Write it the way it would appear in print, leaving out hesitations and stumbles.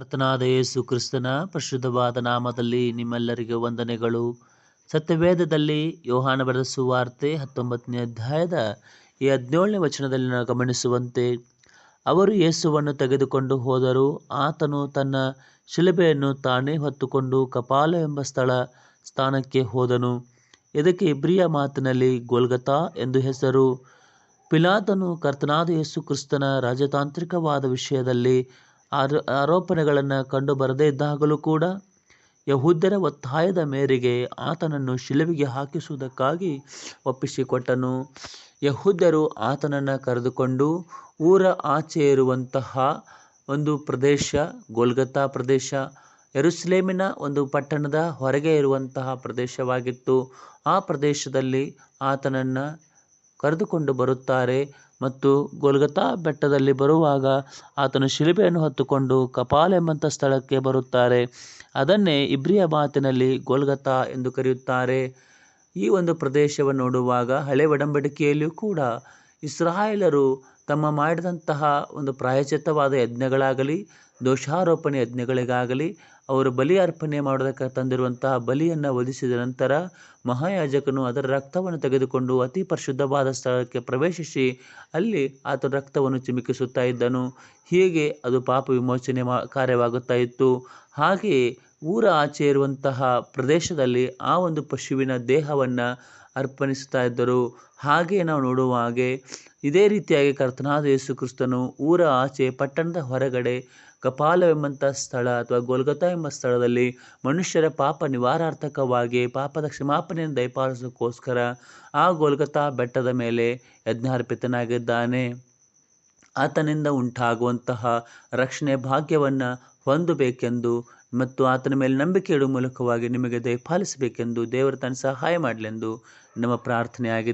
ಕರ್ತನಾದ ಯೇಸು ಕ್ರಿಸ್ತನ ಪರಿಶುದ್ಧವಾದ ನಾಮದಲ್ಲಿ ನಿಮ್ಮೆಲ್ಲರಿಗೆ ವಂದನೆಗಳು. ಸತ್ಯವೇದದಲ್ಲಿ ಯೋಹಾನ ಬರೆದ ಸುವಾರ್ತೆ 19ನೇ ಅಧ್ಯಾಯದ ಈ 17ನೇ ವಚನದಲ್ಲಿ ನಾವು ಗಮನಿಸುವಂತೆ, ಅವರು ಯೇಸುವನ್ನು ತೆಗೆದುಕೊಂಡು ಹೋದರು. ಆತನು ತನ್ನ ಶಿಲುಬೆಯನ್ನು ತಾನೇ ಹೊತ್ತುಕೊಂಡು ಕಪಾಲ ಎಂಬ ಸ್ಥಾನಕ್ಕೆ ಹೋದನು. ಇದಕ್ಕೆ ಇಬ್ರಿಯ ಮಾತಿನಲ್ಲಿ ಗೊಲ್ಗತಾ ಎಂದು ಹೆಸರು. ಪಿಲಾತನು ಕರ್ತನಾದ ಯೇಸು ಕ್ರಿಸ್ತನ ರಾಜತಾಂತ್ರಿಕವಾದ ವಿಷಯದಲ್ಲಿ ಆರೋಪಣೆಗಳನ್ನು ಕಂಡು ಬರದೇ ಇದ್ದಾಗಲೂ ಕೂಡ ಯಹೂದ್ಯರ ಒತ್ತಾಯದ ಮೇರೆಗೆ ಆತನನ್ನು ಶಿಲುಬೆಗೆ ಹಾಕಿಸುವುದಕ್ಕಾಗಿ ಒಪ್ಪಿಸಿಕೊಟ್ಟನು. ಯಹೂದ್ಯರು ಆತನನ್ನು ಕರೆದುಕೊಂಡು ಊರ ಆಚೆ ಇರುವಂತಹ ಒಂದು ಪ್ರದೇಶ, ಗೊಲ್ಗತಾ ಪ್ರದೇಶ, ಯೆರೂಸಲೇಮಿನ ಒಂದು ಪಟ್ಟಣದ ಹೊರಗೆ ಇರುವಂತಹ ಪ್ರದೇಶವಾಗಿತ್ತು. ಆ ಪ್ರದೇಶದಲ್ಲಿ ಆತನನ್ನು ಕರೆದುಕೊಂಡು ಬರುತ್ತಾರೆ ಮತ್ತು ಗೊಲ್ಗತಾ ಬೆಟ್ಟದಲ್ಲಿ ಬರುವಾಗ ಆತನು ಶಿಲುಬೆಯನ್ನು ಹೊತ್ತುಕೊಂಡು ಕಪಾಲ ಎಂಬಂಥ ಸ್ಥಳಕ್ಕೆ ಬರುತ್ತಾರೆ. ಅದನ್ನೇ ಇಬ್ರಿಯ ಮಾತಿನಲ್ಲಿ ಗೊಲ್ಗತಾ ಎಂದು ಕರೆಯುತ್ತಾರೆ. ಈ ಒಂದು ಪ್ರದೇಶವನ್ನು ನೋಡುವಾಗ ಹಳೆ ಒಡಂಬಡಿಕೆಯಲ್ಲಿಯೂ ಕೂಡ ಇಸ್ರಾಯೇಲರು ತಮ್ಮ ಮಾಡಿದಂತಹ ಒಂದು ಪ್ರಾಯಶ್ಚಿತ್ತವಾದ ಯಜ್ಞಗಳಾಗಲಿ, ದೋಷಾರೋಪಣೆ ಯಜ್ಞಗಳಿಗಾಗಲಿ, ಅವರು ಬಲಿ ಅರ್ಪಣೆ ಮಾಡೋದಕ್ಕೆ ತಂದಿರುವಂತಹ ಬಲಿಯನ್ನು ವಧಿಸಿದ ನಂತರ ಮಹಾಯಾಜಕನು ಅದರ ರಕ್ತವನ್ನು ತೆಗೆದುಕೊಂಡು ಅತಿ ಪರಿಶುದ್ಧವಾದ ಸ್ಥಳಕ್ಕೆ ಪ್ರವೇಶಿಸಿ ಅಲ್ಲಿ ಆತನ ರಕ್ತವನ್ನು ಚಿಮುಕಿಸುತ್ತಾ ಇದ್ದನು. ಹೀಗೆ ಅದು ಪಾಪ ವಿಮೋಚನೆ ಕಾರ್ಯವಾಗುತ್ತಾ ಇತ್ತು. ಹಾಗೆಯೇ ಊರ ಆಚೆ ಇರುವಂತಹ ಪ್ರದೇಶದಲ್ಲಿ ಆ ಒಂದು ಪಶುವಿನ ದೇಹವನ್ನು ಅರ್ಪಣಿಸ್ತಾ ಇದ್ದರು. ಹಾಗೆಯೇ ನಾವು ನೋಡುವ ಹಾಗೆ ಇದೇ ರೀತಿಯಾಗಿ ಕರ್ತನಾದ ಯೇಸು ಕ್ರಿಸ್ತನು ಊರ ಆಚೆ ಪಟ್ಟಣದ ಹೊರಗಡೆ ಕಪಾಲವೆಂಬಂಥ ಸ್ಥಳ ಅಥವಾ ಗೊಲ್ಗತಾ ಎಂಬ ಸ್ಥಳದಲ್ಲಿ ಮನುಷ್ಯರ ಪಾಪ ನಿವಾರಾರ್ಥಕವಾಗಿ ಪಾಪದ ಕ್ಷಮಾಪಣೆಯನ್ನು ದಯಪಾಲಿಸೋಕ್ಕೋಸ್ಕರ ಆ ಗೊಲ್ಗತಾ ಬೆಟ್ಟದ ಮೇಲೆ ಯಜ್ಞಾರ್ಪಿತನಾಗಿದ್ದಾನೆ. ಆತನಿಂದ ಉಂಟಾಗುವಂತಹ ರಕ್ಷಣೆ ಭಾಗ್ಯವನ್ನು ಹೊಂದಬೇಕೆಂದು ಮತ್ತು ಆತನ ಮೇಲೆ ನಂಬಿಕೆ ಇಡುವ ಮೂಲಕವಾಗಿ ನಿಮಗೆ ದಯಪಾಲಿಸಬೇಕೆಂದು ದೇವರು ತನ್ನ ಸಹಾಯ ಮಾಡಲೆಂದು ನಮ್ಮ ಪ್ರಾರ್ಥನೆಯಾಗಿದೆ.